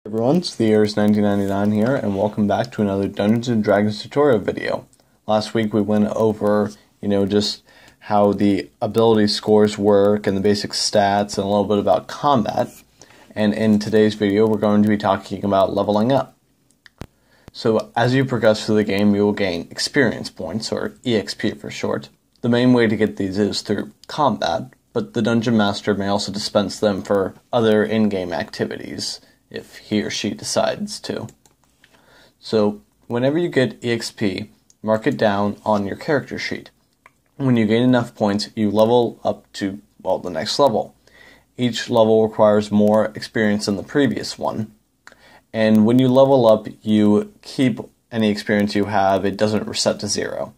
Everyone, it's the Years 1999 here, and welcome back to another Dungeons & Dragons tutorial video. Last week we went over, just how the ability scores work and the basic stats and a little bit about combat. And in today's video we're going to be talking about leveling up. So as you progress through the game, you will gain experience points, or EXP for short. The main way to get these is through combat, but the Dungeon Master may also dispense them for other in-game activities, if he or she decides to. So, whenever you get EXP, mark it down on your character sheet. When you gain enough points, you level up to, the next level. Each level requires more experience than the previous one. And when you level up, you keep any experience you have. It doesn't reset to 0.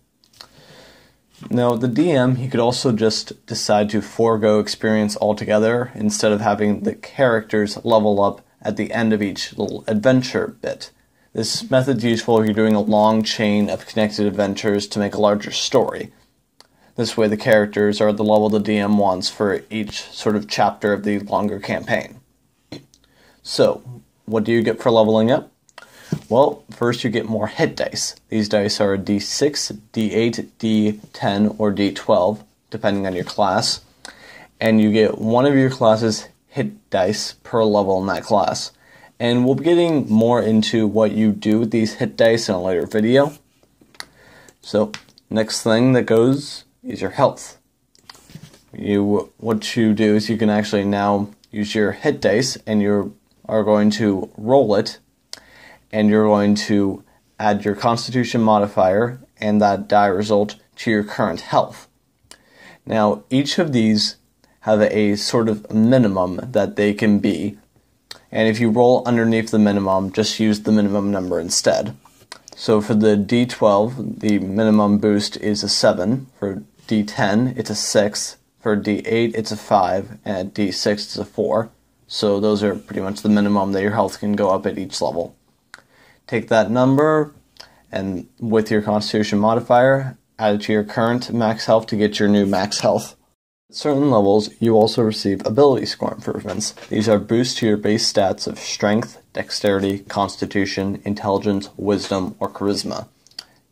Now, the DM, he could also just decide to forego experience altogether instead of having the characters level up at the end of each little adventure bit. This method's useful if you're doing a long chain of connected adventures to make a larger story. This way the characters are at the level the DM wants for each sort of chapter of the longer campaign. So, what do you get for leveling up? Well, first you get more hit dice. These dice are a D6, D8, D10, or D12, depending on your class. And you get one of your class's hit dice per level in that class. And we'll be getting more into what you do with these hit dice in a later video. So, next thing that goes is your health. What you do is you can actually now use your hit dice, and you are going to roll it, and you're going to add your Constitution modifier and that die result to your current health. Now, each of these have a sort of minimum that they can be, and if you roll underneath the minimum, just use the minimum number instead. So for the D12, the minimum boost is a 7, for D10 it's a 6, for D8 it's a 5, and at D6 it's a 4. So those are pretty much the minimum that your health can go up at each level. Take that number, and with your Constitution modifier, add it to your current max health to get your new max health. At certain levels, you also receive ability score improvements. These are boosts to your base stats of Strength, Dexterity, Constitution, Intelligence, Wisdom, or Charisma.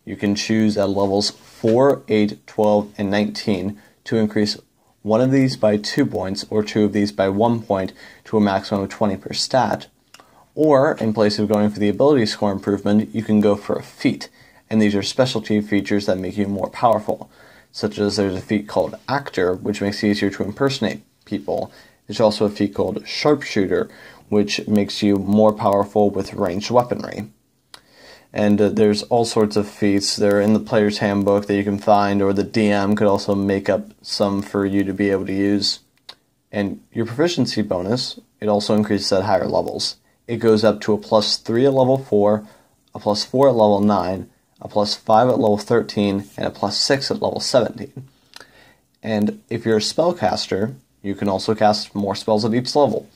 You can choose at levels 4, 8, 12, and 19 to increase one of these by 2 points, or 2 of these by 1 point, to a maximum of 20 per stat. Or, in place of going for the ability score improvement, you can go for a feat, and these are specialty features that make you more powerful, such as there's a feat called Actor, which makes it easier to impersonate people. There's also a feat called Sharpshooter, which makes you more powerful with ranged weaponry. And there's all sorts of feats. They're in the player's handbook that you can find, or the DM could also make up some for you to be able to use. And your proficiency bonus, it also increases at higher levels. It goes up to a +3 at level 4, a +4 at level 9, a +5 at level 13, and a +6 at level 17. And if you're a spellcaster, you can also cast more spells at each level.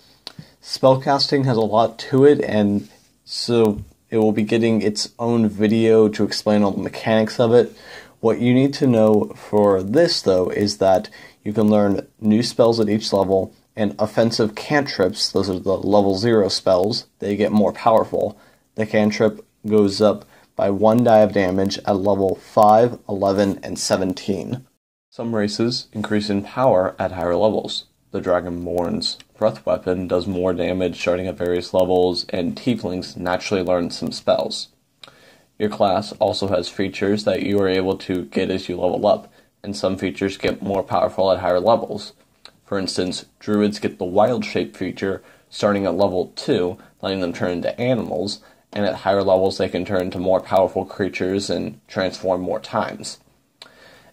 Spellcasting has a lot to it, and so it will be getting its own video to explain all the mechanics of it. What you need to know for this, though, is that you can learn new spells at each level, and offensive cantrips, those are the level 0 spells, they get more powerful. The cantrip goes up by 1 die of damage at level 5, 11, and 17. Some races increase in power at higher levels. The Dragonborn's breath weapon does more damage starting at various levels, and Tieflings naturally learn some spells. Your class also has features that you are able to get as you level up, and some features get more powerful at higher levels. For instance, Druids get the Wild Shape feature starting at level 2, letting them turn into animals, and at higher levels they can turn into more powerful creatures and transform more times.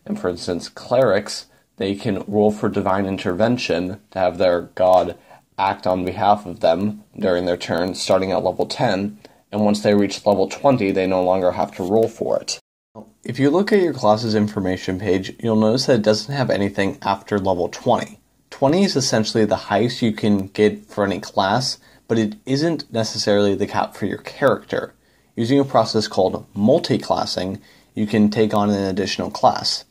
And for instance, Clerics, they can roll for Divine Intervention to have their god act on behalf of them during their turn, starting at level 10, and once they reach level 20, they no longer have to roll for it. If you look at your class's information page, you'll notice that it doesn't have anything after level 20. 20 is essentially the highest you can get for any class, but it isn't necessarily the cap for your character. Using a process called multi-classing, you can take on an additional class.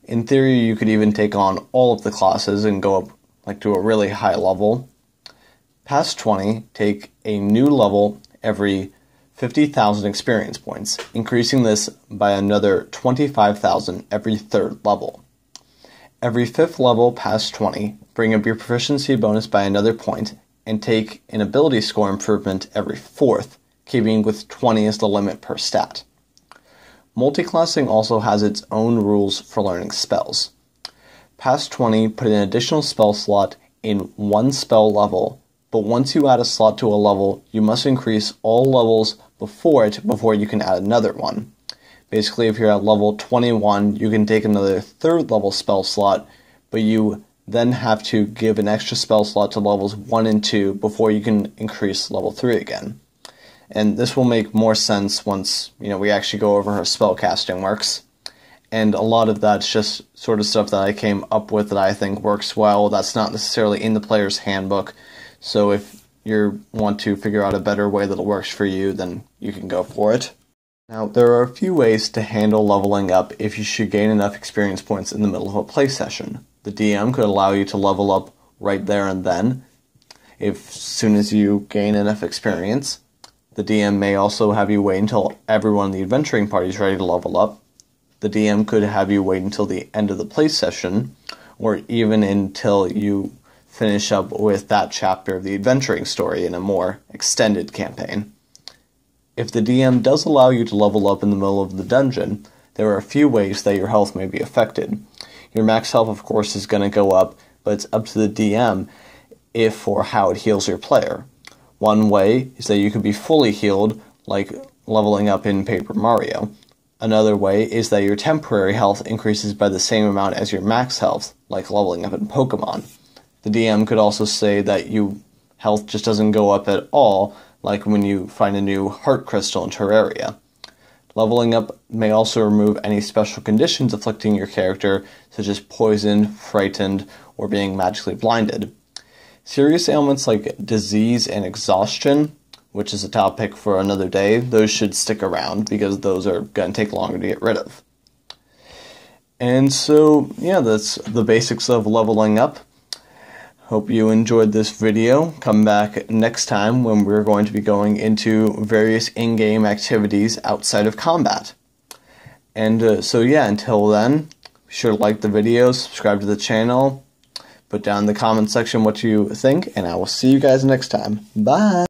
In theory, you could even take on all of the classes and go up like to a really high level. Past 20, take a new level every 50,000 experience points, increasing this by another 25,000 every third level. Every fifth level past 20, bring up your proficiency bonus by another point, and take an ability score improvement every fourth, keeping with 20 as the limit per stat. Multiclassing also has its own rules for learning spells. Past 20, put an additional spell slot in one spell level, but once you add a slot to a level, you must increase all levels before it before you can add another one. Basically, if you're at level 21, you can take another third level spell slot, but you then have to give an extra spell slot to levels 1 and 2 before you can increase level 3 again. And this will make more sense once, we actually go over how spellcasting works. And a lot of that's just sort of stuff that I came up with that I think works well. That's not necessarily in the player's handbook. So if you want to figure out a better way that works for you, then you can go for it. Now, there are a few ways to handle leveling up if you should gain enough experience points in the middle of a play session. The DM could allow you to level up right there and then, as soon as you gain enough experience. The DM may also have you wait until everyone in the adventuring party is ready to level up. The DM could have you wait until the end of the play session, or even until you finish up with that chapter of the adventuring story in a more extended campaign. If the DM does allow you to level up in the middle of the dungeon, there are a few ways that your health may be affected. Your max health, of course, is going to go up, but it's up to the DM if or how it heals your player. One way is that you could be fully healed, like leveling up in Paper Mario. Another way is that your temporary health increases by the same amount as your max health, like leveling up in Pokemon. The DM could also say that your health just doesn't go up at all, like when you find a new heart crystal in Terraria. Leveling up may also remove any special conditions afflicting your character, such as poison, frightened, or being magically blinded. Serious ailments like disease and exhaustion, which is a topic for another day, those should stick around because those are going to take longer to get rid of. And so, yeah, that's the basics of leveling up. Hope you enjoyed this video. Come back next time when we're going to be going into various in-game activities outside of combat. And so yeah, until then, be sure to like the video, subscribe to the channel, put down in the comment section what you think, and I will see you guys next time. Bye!